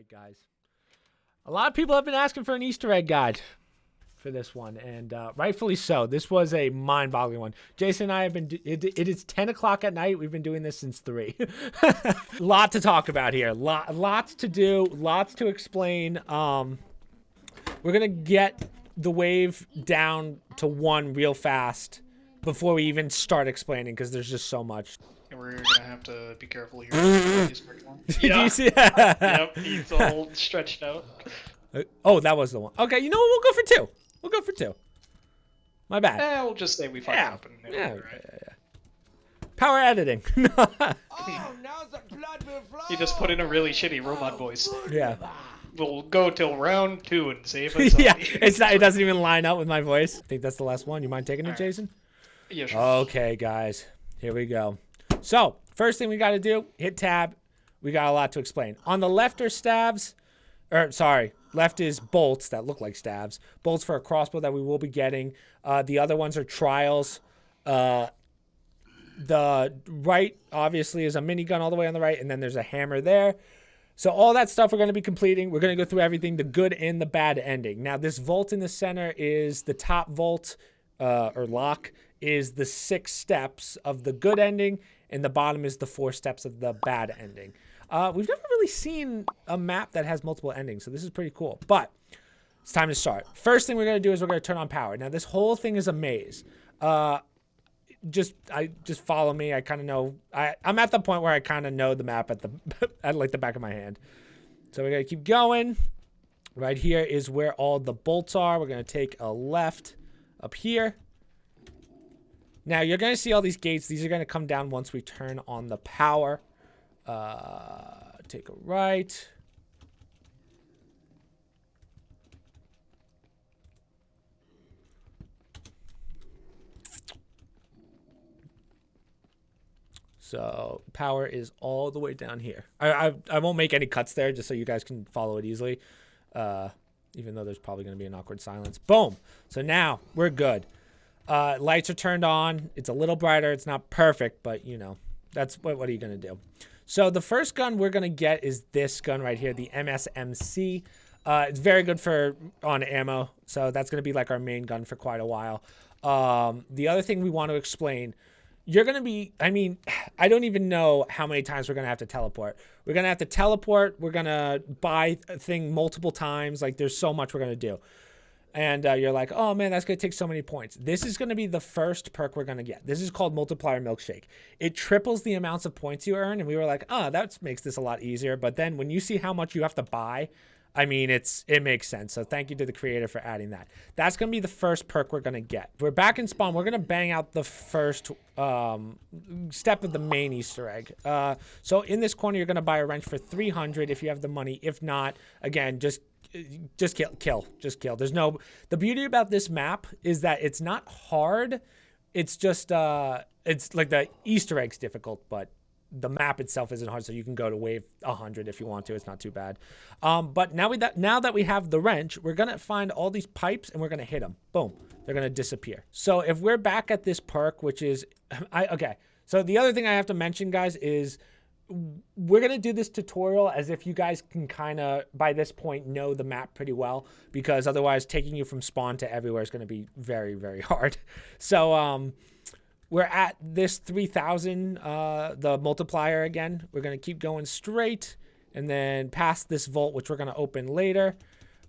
right, guys. A lot of people have been asking for an Easter egg guide for this one, and rightfully so. This was a mind-boggling one. Jason and I have been, it is 10 o'clock at night. We've been doing this since 3. Lot to talk about here. Lots to do, lots to explain. We're going to get the wave down to 1 real fast before we even start explaining, because there's just so much. And we're going to have to be careful here. Did you see that? Yep, he's all stretched out. Oh, that was the one. Okay, you know what? We'll go for 2. We'll go for 2. My bad. We'll just say we fucked up. And Yeah. right. Power editing. Oh, now's the blood will flow. You just put in a really shitty robot voice. Yeah. We'll go till round 2 and see if it's Yeah, it's not. It doesn't even line up with my voice. I think that's the last one. You mind taking it, Jason? Yeah, sure. Okay, guys. Here we go. So, first thing we got to do, hit tab. We got a lot to explain. On the left are stabs. Left is bolts that look like stabs. Bolts for a crossbow that we will be getting. The other ones are trials. The right, obviously, is a minigun all the way on the right, and then there's a hammer there. So all that stuff we're going to be completing. We're going to go through everything, the good and the bad ending. Now, this vault in the center is the top vault, or lock, is the 6 steps of the good ending, and the bottom is the 4 steps of the bad ending. We've never really seen a map that has multiple endings, so this is pretty cool. But it's time to start. First thing we're going to do is we're going to turn on power. Now, this whole thing is a maze. Just follow me. I kind of know. I'm at the point where I kind of know the map at like the back of my hand. So we're going to keep going. Right here is where all the bolts are. We're going to take a left up here. Now, you're going to see all these gates. These are going to come down once we turn on the power. Take a right. So power is all the way down here. I won't make any cuts there just so you guys can follow it easily. Even though there's probably going to be an awkward silence. Boom. So now we're good. Lights are turned on. It's a little brighter. It's not perfect, but you know, that's what are you going to do? So the first gun we're going to get is this gun right here, the MSMC. It's very good on ammo. So that's going to be like our main gun for quite a while. The other thing we want to explain, you're going to be, I don't even know how many times we're going to have to teleport. We're going to have to teleport. We're going to buy a thing multiple times. Like there's so much we're going to do. And you're like, oh man, that's going to take so many points. This is going to be the first perk we're going to get. This is called Multiplier Milkshake. It triples the amounts of points you earn. And we were like, oh, that makes this a lot easier. But then when you see how much you have to buy, it makes sense. So thank you to the creator for adding that. That's going to be the first perk we're going to get. We're back in spawn. We're going to bang out the first step of the main Easter egg. So in this corner, you're going to buy a wrench for 300 if you have the money. If not, again, just kill. There's no, the beauty about this map is that it's not hard. It's just, it's like the Easter egg's difficult, but the map itself isn't hard. So you can go to wave 100 if you want to. It's not too bad. But now that we have the wrench, we're going to find all these pipes and we're going to hit them. Boom. They're going to disappear. So if we're back at this perk, which is, okay. So the other thing I have to mention, guys, is we're going to do this tutorial as if you guys can kind of, by this point, know the map pretty well, because otherwise taking you from spawn to everywhere is going to be very, very hard. So we're at this 3,000, the multiplier again. We're going to keep going straight and then past this vault, which we're going to open later.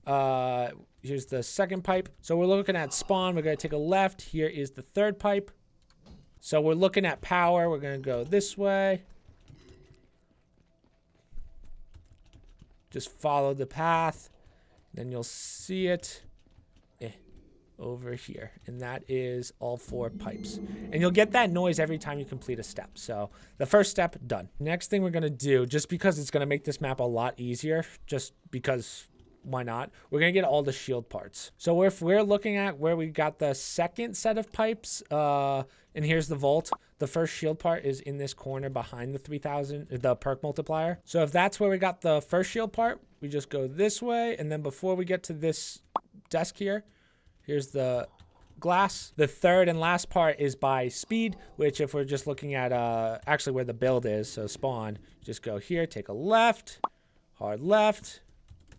Here's the second pipe. So we're looking at spawn. We're going to take a left. Here is the third pipe. So we're looking at power. We're going to go this way. Just follow the path, then you'll see it over here. And that is all 4 pipes. And you'll get that noise every time you complete a step. So the first step, done. Next thing we're going to do, just because it's going to make this map a lot easier, just because why not? We're going to get all the shield parts. So if we're looking at where we got the second set of pipes, and here's the vault, the first shield part is in this corner behind the 3,000, the perk multiplier. So if that's where we got the first shield part, we just go this way. And then before we get to this desk here, here's the glass. The third and last part is by speed, which if we're just looking at actually where the build is, so spawn, just go here, take a left, hard left,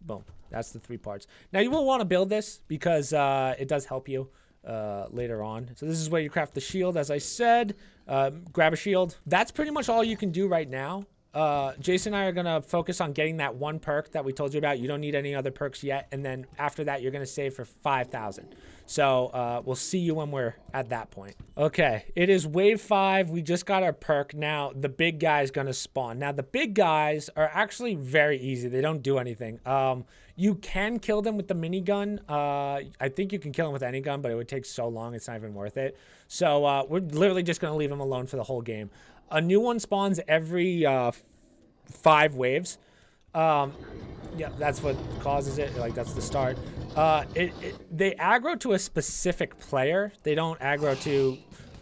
Boom. That's the 3 parts. Now, you will want to build this because it does help you later on. So this is where you craft the shield, as I said. Grab a shield. That's pretty much all you can do right now. Jason and I are going to focus on getting that 1 perk that we told you about. You don't need any other perks yet. And then after that, you're going to save for 5,000. So we'll see you when we're at that point. Okay, it is wave 5. We just got our perk. Now, the big guy is going to spawn. Now, the big guys are actually very easy. They don't do anything. You can kill them with the minigun. I think you can kill them with any gun, but it would take so long. It's not even worth it. So we're literally just going to leave them alone for the whole game. A new one spawns every 5 waves. Yeah, that's what causes it. Like, that's the start. They aggro to a specific player. They don't aggro to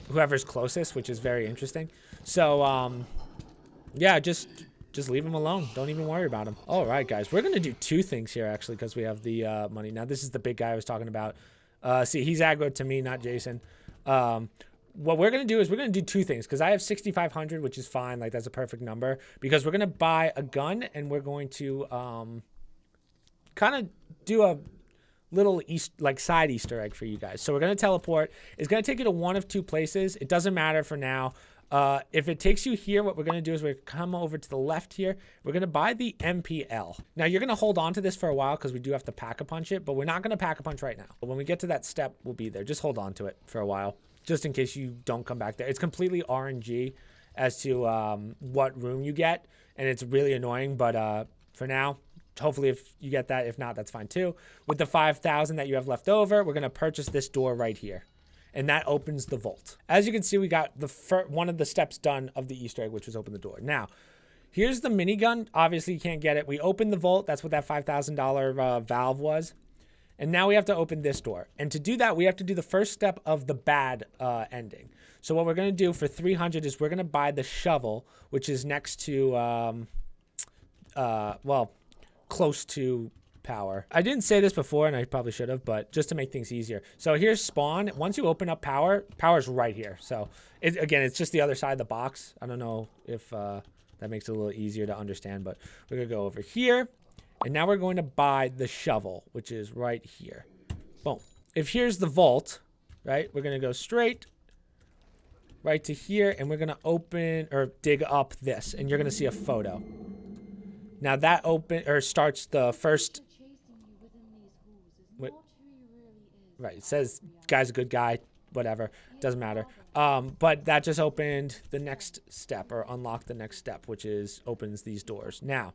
whoever's closest, which is very interesting. So, yeah, just leave them alone. Don't even worry about them. All right, guys. We're going to do 2 things here, actually, because we have the money. Now, this is the big guy I was talking about. See, he's aggroed to me, not Jason. What we're going to do is we're going to do 2 things because I have 6,500, which is fine. Like, that's a perfect number because we're going to buy a gun and we're going to kind of do a little side Easter egg for you guys. So we're going to teleport. It's going to take you to one of 2 places. It doesn't matter for now. If it takes you here, what we're going to do is we're going to come over to the left here. We're going to buy the MPL. Now, you're going to hold on to this for a while because we do have to pack-a-punch it, but we're not going to pack-a-punch right now. But when we get to that step, we'll be there. Just hold on to it for a while, just in case you don't come back there. It's completely RNG as to what room you get, and it's really annoying, but for now, hopefully if you get that. If not, that's fine too. With the 5,000 that you have left over, we're going to purchase this door right here. And that opens the vault. As you can see, we got the one of the steps done of the Easter egg, which was open the door. Now, here's the minigun. Obviously, you can't get it. We opened the vault. That's what that $5,000 valve was. And now we have to open this door. And to do that, we have to do the first step of the bad ending. So what we're going to do for 300 is we're going to buy the shovel, which is next to, well, close to power. I didn't say this before, and I probably should have, but just to make things easier. So here's spawn. Once you open up power's right here. So again, it's just the other side of the box. I don't know if that makes it a little easier to understand, but we're gonna go over here, and now we're going to buy the shovel, which is right here. Boom. If here's the vault, right, we're gonna go straight right to here, and we're gonna open or dig up this, and you're gonna see a photo. Now that starts the first. Right, it says guy's a good guy, whatever, doesn't matter. But that just opened the next step, or unlocked the next step, which is opens these doors. Now,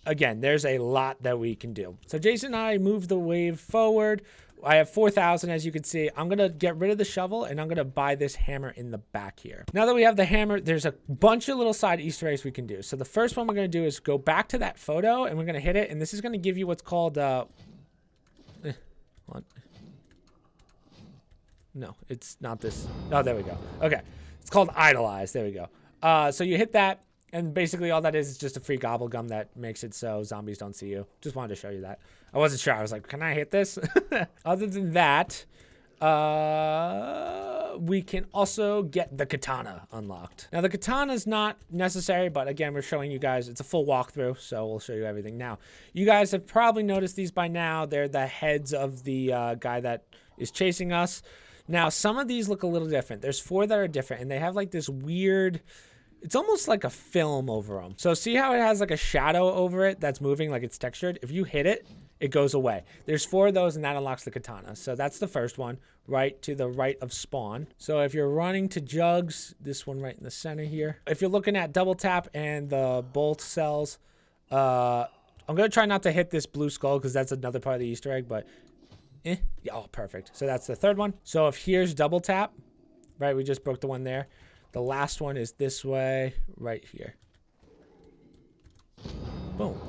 again, there's a lot that we can do. So Jason and I move the wave forward. I have 4,000, as you can see. I'm going to get rid of the shovel, and I'm going to buy this hammer in the back here. Now that we have the hammer, there's a bunch of little side Easter eggs we can do. So the first one we're going to do is go back to that photo, and we're going to hit it, and this is going to give you what's called... No, it's not this. Oh, there we go. Okay. It's called Idolize. There we go. So you hit that, and basically all that is just a free gobble gum that makes it so zombies don't see you. Just wanted to show you that. I wasn't sure. I was like, can I hit this? Other than that, we can also get the katana unlocked. Now, the katana is not necessary, but again, we're showing you guys. It's a full walkthrough, so we'll show you everything now. You guys have probably noticed these by now. They're the heads of the guy that is chasing us. Now, some of these look a little different. There's 4 that are different, and they have like this weird, it's almost like a film over them. So see how it has like a shadow over it that's moving, like it's textured? If you hit it, it goes away. There's 4 of those, and that unlocks the katana. So that's the first one, right to the right of spawn. So if you're running to jugs, this one right in the center here. If you're looking at double tap and the bolt cells, I'm going to try not to hit this blue skull because that's another part of the Easter egg, but... Yeah, oh, perfect. So that's the third one. So if here's double tap, right, we just broke the one there. The last one is this way, right here. Boom.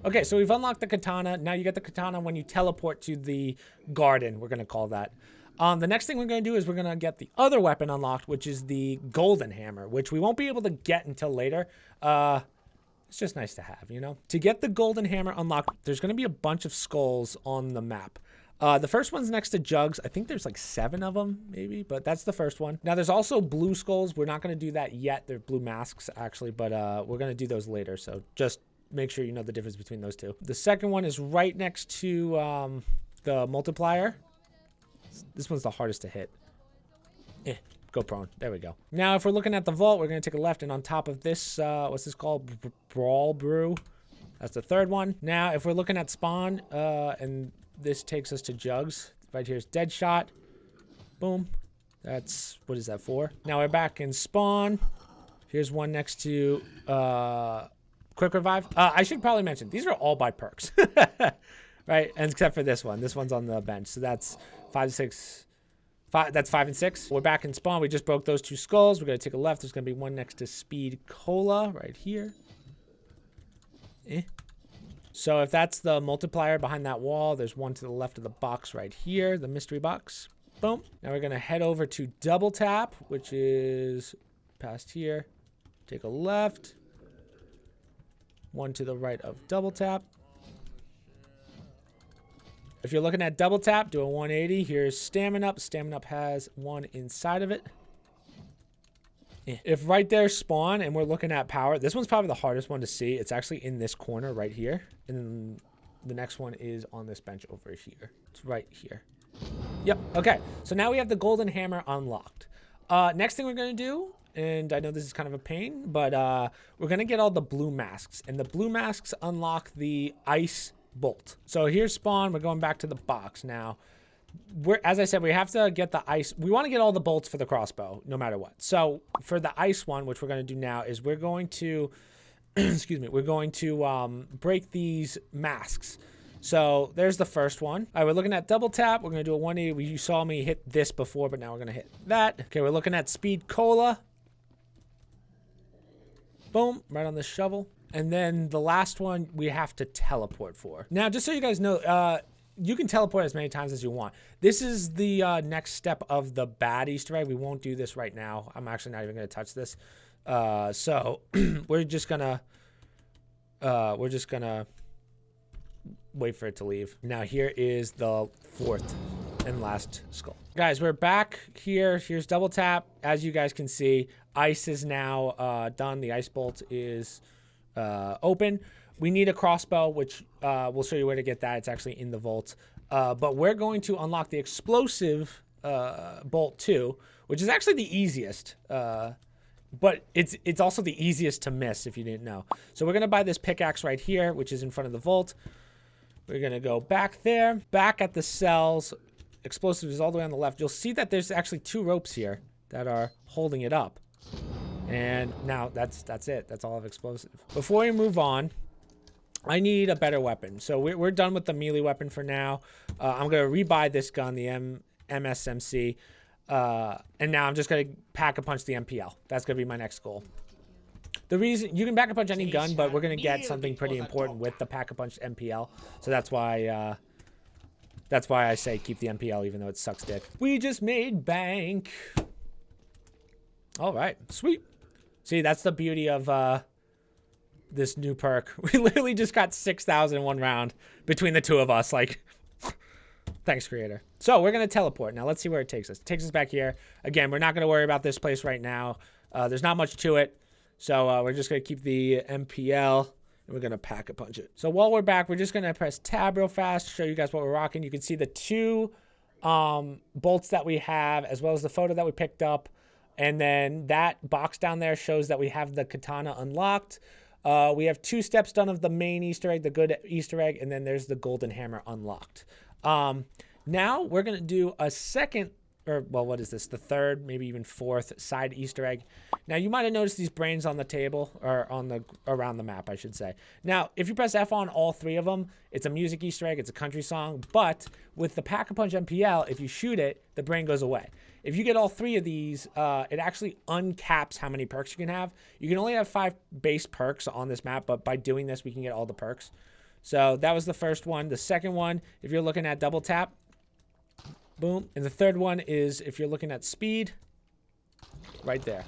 Okay, so we've unlocked the katana. Now you get the katana when you teleport to the garden, we're going to call that. The next thing we're going to do is we're going to get the other weapon unlocked, which is the golden hammer, which we won't be able to get until later. It's just nice to have, you know? To get the golden hammer unlocked, there's going to be a bunch of skulls on the map. The first one's next to jugs. I think there's like 7 of them, maybe, but that's the first one. Now, there's also blue skulls. We're not going to do that yet. They're blue masks, actually, but we're going to do those later, so just make sure you know the difference between those two. The second one is right next to the multiplier. This one's the hardest to hit. Go prone. There we go. Now, if we're looking at the vault, we're going to take a left, and on top of this, what's this called? Brawl Brew. That's the third one. Now, if we're looking at spawn, and this takes us to jugs. Right here's dead shot. Boom. That's, what is that for? Now we're back in spawn. Here's one next to quick revive. I should probably mention, these are all by perks. Right? And except for this one. This one's on the bench. So that's 5, 6... That's 5 and 6. We're back in spawn. We just broke those 2 skulls. We're going to take a left. There's going to be one next to Speed Cola right here. So if that's the multiplier behind that wall, there's one to the left of the box right here, the mystery box. Boom. Now we're going to head over to Double Tap, which is past here. Take a left. One to the right of Double Tap. If you're looking at Double Tap, do a 180. Here's Stamina Up. Stamina Up has one inside of it. If right there spawn and we're looking at power, this one's probably the hardest one to see. It's actually in this corner right here. And then the next one is on this bench over here. It's right here. Yep. Okay. So now we have the golden hammer unlocked. Next thing we're going to do, and I know this is kind of a pain, but we're going to get all the blue masks. And the blue masks unlock the ice bolt. So here's spawn. We're going back to the box now. As I said, we have to get the ice. We want to get all the bolts for the crossbow no matter what. So for the ice one, which we're going to do now, is we're going to excuse me, we're going to break these masks. So there's the first one. All right, we're looking at Double Tap. We're going to do a 180. You saw me hit this before, but now we're going to hit that. Okay, we're looking at Speed Cola. Boom, right on the shovel. And then the last one we have to teleport for. Now, just so you guys know, you can teleport as many times as you want. This is the next step of the bad Easter egg. We won't do this right now. I'm actually not even going to touch this. So we're just gonna wait for it to leave. Now here is the fourth and last skull. Guys, we're back here. Here's Double Tap. As you guys can see, ice is now done. The ice bolt is open. We need a crossbow, which we'll show you where to get that. It's actually in the vault. But we're going to unlock the explosive bolt too, which is actually the easiest. But it's also the easiest to miss if you didn't know. So we're going to buy this pickaxe right here, which is in front of the vault. We're going to go back there, back at the cells. Explosive is all the way on the left. You'll see that there's actually 2 ropes here that are holding it up. And now that's it. That's all of explosive. Before we move on, I need a better weapon. So we're done with the melee weapon for now. I'm going to rebuy this gun, the MSMC. And now I'm just going to pack-a-punch the MPL. That's going to be my next goal. The reason you can pack-a-punch any gun, but we're going to get something pretty important with the pack-a-punch MPL. So that's why I say keep the MPL, even though it sucks dick. We just made bank. All right, sweet. See, that's the beauty of this new perk. We literally just got 6,000 in one round between the 2 of us. Like, thanks, creator. So we're going to teleport. Now, let's see where it takes us. It takes us back here. Again, we're not going to worry about this place right now. There's not much to it. So we're just going to keep the MPL, and we're going to pack-a-punch it. So while we're back, we're just going to press tab real fast to show you guys what we're rocking. You can see the 2 bolts that we have, as well as the photo that we picked up. And then that box down there shows that we have the katana unlocked. We have 2 steps done of the main Easter egg, the good Easter egg, and then there's the golden hammer unlocked. Now we're going to do a second, or well, what is this? The third, maybe even 4th side Easter egg. Now you might have noticed these brains on the table, or around the map, I should say. Now, if you press F on all 3 of them, it's a music Easter egg, it's a country song, but with the Pack-a-Punch MPL, if you shoot it, the brain goes away. If you get all 3 of these, it actually uncaps how many perks you can have. You can only have 5 base perks on this map, but by doing this, we can get all the perks. So that was the first one. The second one, if you're looking at Double Tap, boom. And the third one is if you're looking at speed, right there.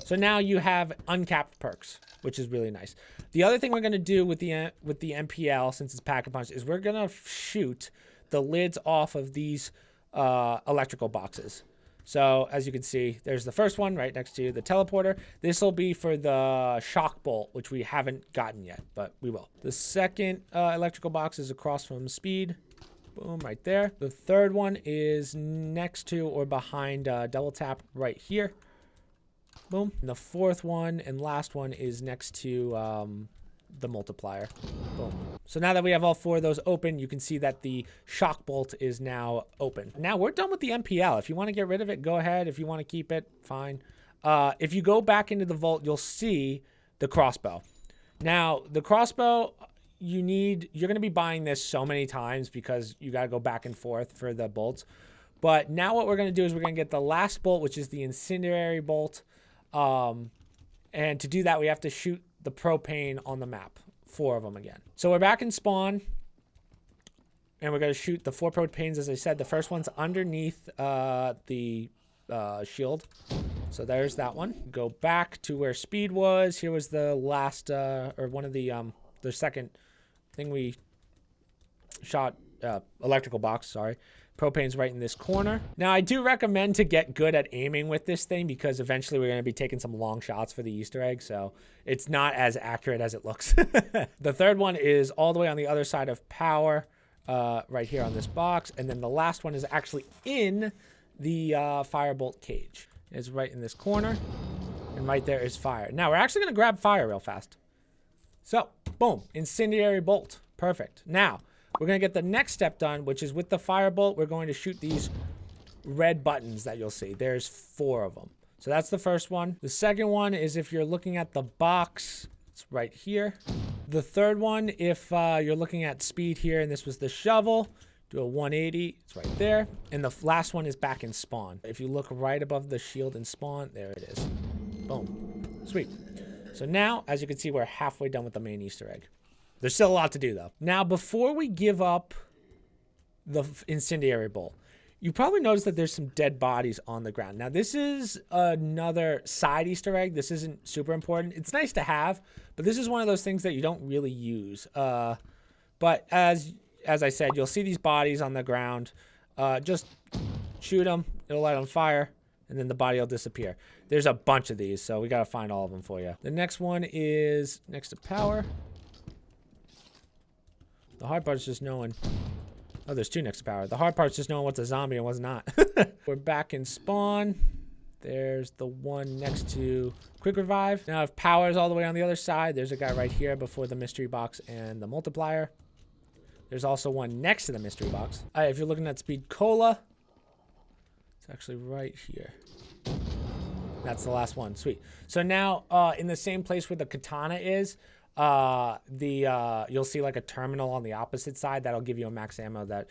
So now you have uncapped perks, which is really nice. The other thing we're going to do with the MPL, since it's Pack-a-Punch, is we're going to shoot the lids off of these electrical boxes. So as you can see, there's the first one right next to the teleporter. This will be for the shock bolt, which we haven't gotten yet, but we will. The second electrical box is across from speed. Boom, right there. The third one is next to or behind double tap right here. Boom. And the fourth one and last one is next to the multiplier. Boom. So now that we have all 4 of those open, you can see that the shock bolt is now open. Now we're done with the MPL. If you want to get rid of it, go ahead. If you want to keep it, fine. If you go back into the vault, you'll see the crossbow. Now the crossbow, you're going to be buying this so many times because you got to go back and forth for the bolts. But now what we're going to do is we're going to get the last bolt, which is the incendiary bolt. And to do that, we have to shoot the propane on the map. 4 of them again. So we're back in spawn. And we're going to shoot the 4 propanes, as I said. The first one's underneath the shield. So there's that one. Go back to where speed was. Here was the last, or one of the second thing we shot, electrical box, sorry. Propane's right in this corner. Now, I do recommend to get good at aiming with this thing because eventually we're going to be taking some long shots for the Easter egg, so it's not as accurate as it looks. The third one is all the way on the other side of power, right here on this box, and then the last one is actually in the firebolt cage. It's right in this corner, and right there is fire. Now, we're actually going to grab fire real fast. So, boom, incendiary bolt. Perfect. Now, we're going to get the next step done, which is with the firebolt, we're going to shoot these red buttons that you'll see. There's 4 of them. So that's the first one. The second one is if you're looking at the box, it's right here. The third one, if you're looking at speed here, and this was the shovel, do a 180, it's right there. And the last one is back in spawn. If you look right above the shield in spawn, there it is. Boom. Sweet. So now, as you can see, we're halfway done with the main Easter egg. There's still a lot to do, though. Now, before we give up the incendiary bolt, you probably noticed that there's some dead bodies on the ground. Now, this is another side Easter egg. This isn't super important. It's nice to have, but this is one of those things that you don't really use. But as I said, you'll see these bodies on the ground. Just shoot them. It'll light on fire, and then the body will disappear. There's a bunch of these, so we got to find all of them for you. The next one is next to power. The hard part is just knowing. Oh, there's 2 next to power. The hard part is just knowing what's a zombie and what's not. We're back in spawn. There's the one next to quick revive. Now, if power is all the way on the other side, there's a guy right here before the mystery box and the multiplier. There's also one next to the mystery box. If you're looking at speed cola, it's actually right here. That's the last one. Sweet. So now, in the same place where the katana is, you'll see like a terminal on the opposite side that'll give you a max ammo that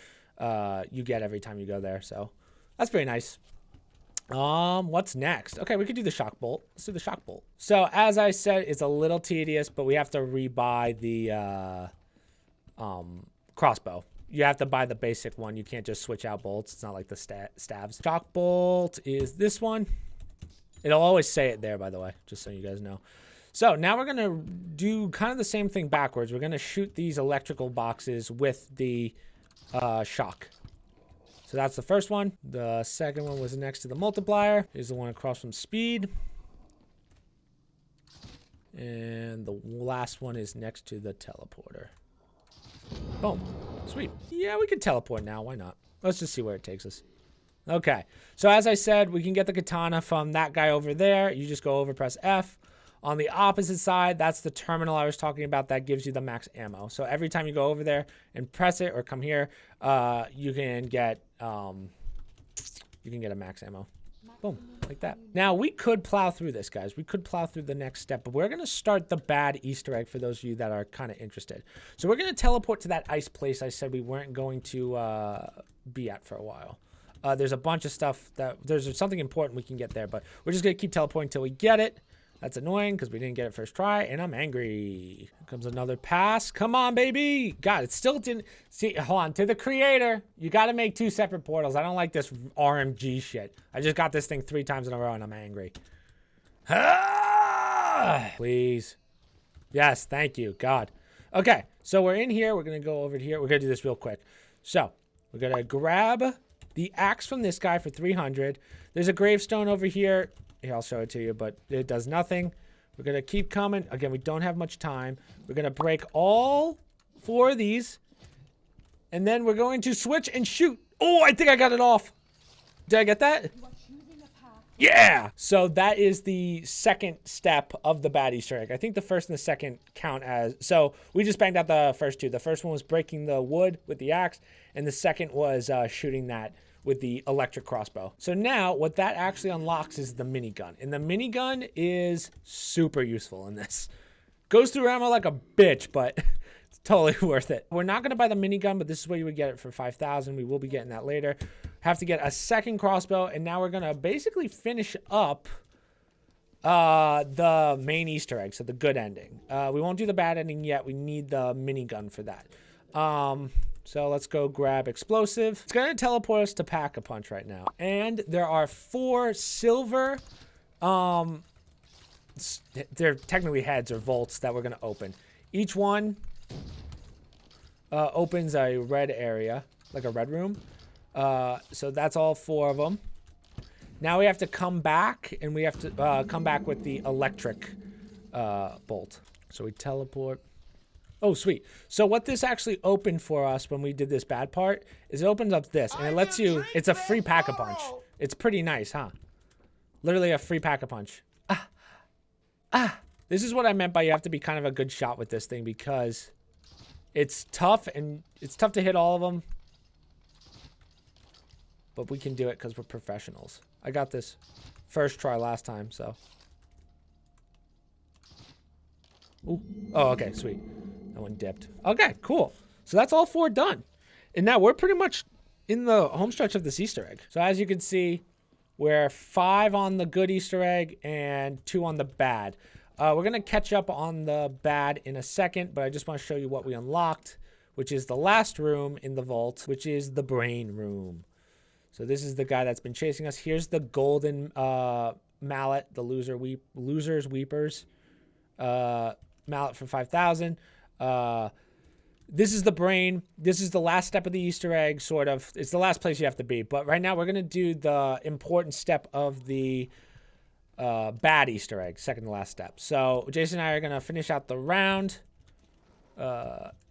you get every time you go there. So that's very nice. What's next? Okay, we could do the shock bolt. Let's do the shock bolt. So as I said, it's a little tedious, but we have to rebuy the crossbow. You have to buy the basic one. You can't just switch out bolts. It's not like the stabs. Shock bolt is this one. It'll always say it there, by the way, just so you guys know. So now we're going to do kind of the same thing backwards. We're going to shoot these electrical boxes with the shock. So that's the first one. The second one was next to the multiplier. Here's the one across from speed. And the last one is next to the teleporter. Boom. Sweet. Yeah, we can teleport now. Why not? Let's just see where it takes us. Okay. So as I said, we can get the katana from that guy over there. You just go over, press F. On the opposite side, that's the terminal I was talking about that gives you the max ammo. So every time you go over there and press it or come here, you can get a max ammo. Boom, like that. Now, we could plow through this, guys. We could plow through the next step, but we're going to start the bad Easter egg for those of you that are kind of interested. So we're going to teleport to that ice place I said we weren't going to be at for a while. There's a bunch of stuff there's something important we can get there, but we're just going to keep teleporting until we get it. That's annoying because we didn't get it first try, and I'm angry. Here comes another pass. Come on, baby. God, it still didn't. See, hold on. To the creator, you got to make 2 separate portals. I don't like this RMG shit. I just got this thing 3 times in a row, and I'm angry. Please. Yes, thank you. God. Okay, so we're in here. We're going to go over here. We're going to do this real quick. So we're going to grab the axe from this guy for 300. There's a gravestone over here. Here, I'll show it to you, but it does nothing. We're going to keep coming. Again, we don't have much time. We're going to break all 4 of these. And then we're going to switch and shoot. Oh, I think I got it off. Did I get that? Yeah. So that is the second step of the bad Easter egg. I think the first and the second count as... So we just banged out the first 2. The first one was breaking the wood with the axe. And the second was shooting that with the electric crossbow. So now what that actually unlocks is the minigun. And the minigun is super useful in this. Goes through ammo like a bitch, but it's totally worth it. We're not going to buy the minigun, but this is where you would get it for 5,000. We will be getting that later. Have to get a second crossbow, and now we're going to basically finish up the main Easter egg, so the good ending. We won't do the bad ending yet. We need the minigun for that. So let's go grab explosive. It's going to teleport us to Pack-a-Punch right now. And there are 4 silver, they're technically heads or vaults that we're going to open. Each one opens a red area, like a red room. So that's all 4 of them. Now we have to come back, and we have to come back with the electric bolt. So we teleport. Oh, sweet. So what this actually opened for us when we did this bad part is it opens up this, and it lets you, it's a free Pack-a-Punch. It's pretty nice, huh? Literally a free Pack-a-Punch. This is what I meant by you have to be kind of a good shot with this thing because it's tough, and it's tough to hit all of them. But we can do it because we're professionals. I got this first try last time, so. Ooh. Oh, okay, sweet. That one dipped. Okay, cool. So that's all 4 done. And now we're pretty much in the home stretch of this Easter egg. So as you can see, we're 5 on the good Easter egg and 2 on the bad. We're going to catch up on the bad in a second, but I just want to show you what we unlocked, which is the last room in the vault, which is the brain room. So this is the guy that's been chasing us. Here's the golden mallet, the loser's weepers mallet for 5,000. This is the brain. This is the last step of the Easter egg, sort of. It's the last place you have to be. But right now we're going to do the important step of the bad Easter egg, second to last step. So Jason and I are going to finish out the round.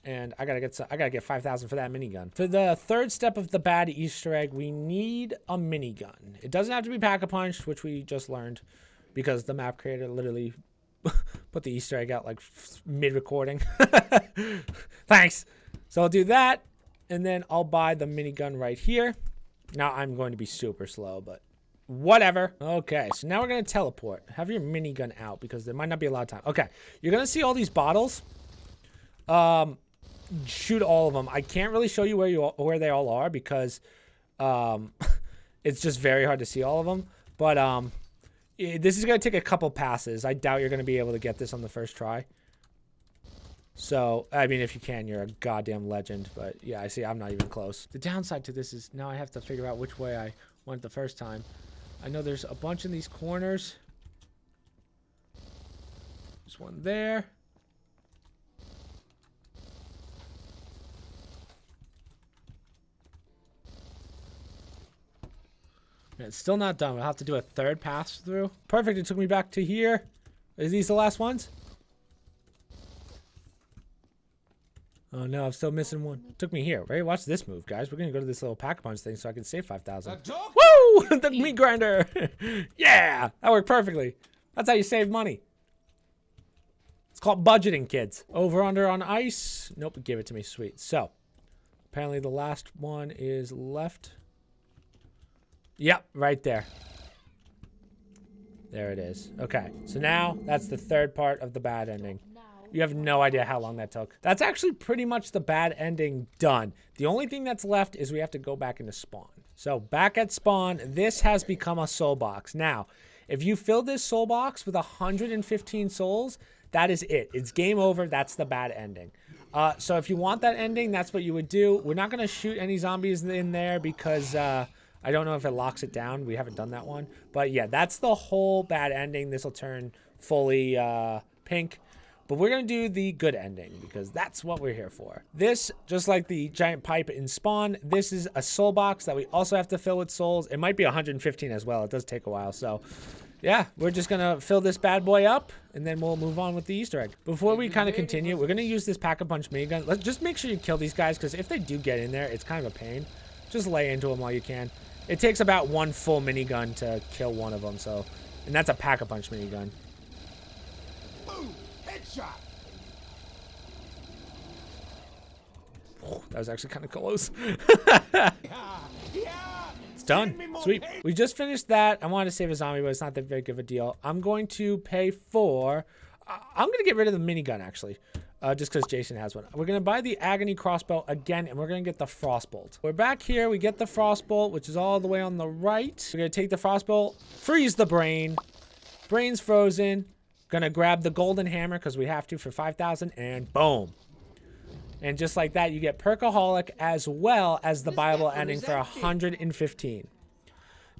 And I gotta get 5,000 for that minigun. For the third step of the bad Easter egg, we need a minigun. It doesn't have to be Pack-a-Punch, which we just learned because the map creator literally put the Easter egg out like mid-recording. Thanks. So I'll do that, and then I'll buy the minigun right here. Now I'm going to be super slow, but whatever. Okay, so now we're gonna teleport. Have your minigun out because there might not be a lot of time. Okay, you're gonna see all these bottles. Shoot all of them. I can't really show you where they all are because it's just very hard to see all of them. But this is going to take a couple passes. I doubt you're going to be able to get this on the first try. So, I mean, if you can, you're a goddamn legend. But yeah, I see I'm not even close. The downside to this is now I have to figure out which way I went the first time. I know there's a bunch in these corners. There's one there. It's still not done. We'll have to do a third pass through. Perfect. It took me back to here. Are these the last ones? Oh no, I'm still missing one. It took me here, right? Watch this move, guys. We're gonna go to this little Pack-a-Punch thing so I can save 5,000. Woo! The meat grinder. Yeah, that worked perfectly. That's how you save money. It's called budgeting, kids. Over under on ice. Nope, give it to me. Sweet. So apparently the last one is left. Yep, right there. There it is. Okay, so now that's the third part of the bad ending. You have no idea how long that took. That's actually pretty much the bad ending done. The only thing that's left is we have to go back into spawn. So back at spawn, this has become a soul box. Now, if you fill this soul box with 115 souls, that is it. It's game over. That's the bad ending. So if you want that ending, that's what you would do. We're not going to shoot any zombies in there because... I don't know if it locks it down. We haven't done that one. But yeah, that's the whole bad ending. This will turn fully pink. But we're going to do the good ending because that's what we're here for. This, just like the giant pipe in Spawn, this is a soul box that we also have to fill with souls. It might be 115 as well. It does take a while. So yeah, we're just going to fill this bad boy up and then we'll move on with the Easter egg. Before we kind of continue, we're going to use this pack-a-punch minigun. Let's just make sure you kill these guys because if they do get in there, it's kind of a pain. Just lay into them while you can. It takes about one full minigun to kill one of them. So, and that's a pack-a-punch minigun. Boom! Headshot! Oh, that was actually kind of close. Yeah! It's done. Sweet. We just finished that. I wanted to save a zombie, but it's not that big of a deal. I'm going to pay for... I'm going to get rid of the minigun, actually. Just because Jason has one. We're going to buy the Agony crossbow again, and we're going to get the Frostbolt. We're back here. We get the Frostbolt, which is all the way on the right. We're going to take the Frostbolt, freeze the brain. Brain's frozen. Going to grab the golden hammer because we have to for 5,000, and boom. And just like that, you get Perkaholic as well as the Bible ending for 115.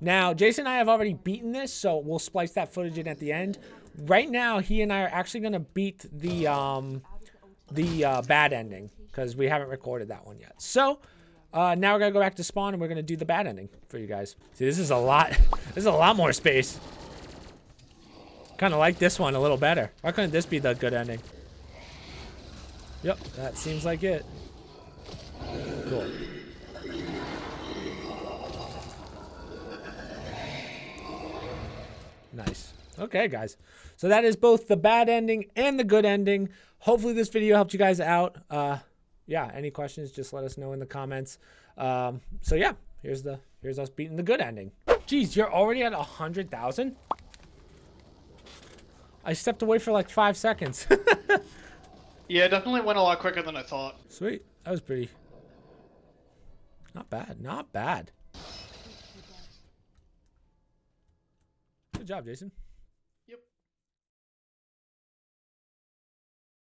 Now, Jason and I have already beaten this, so we'll splice that footage in at the end. Right now, he and I are actually going to beat the bad ending because we haven't recorded that one yet. So now we're going to go back to Spawn and we're going to do the bad ending for you guys. See, this is a lot. This is a lot more space. Kind of like this one a little better. Why couldn't this be the good ending? Yep, that seems like it. Cool. Nice. Okay, guys. So that is both the bad ending and the good ending. Hopefully this video helped you guys out. Yeah, any questions, just let us know in the comments. So yeah, here's us beating the good ending. Jeez, you're already at 100,000? I stepped away for like 5 seconds. Yeah, it definitely went a lot quicker than I thought. Sweet. That was pretty... Not bad. Not bad. Good job, Jason.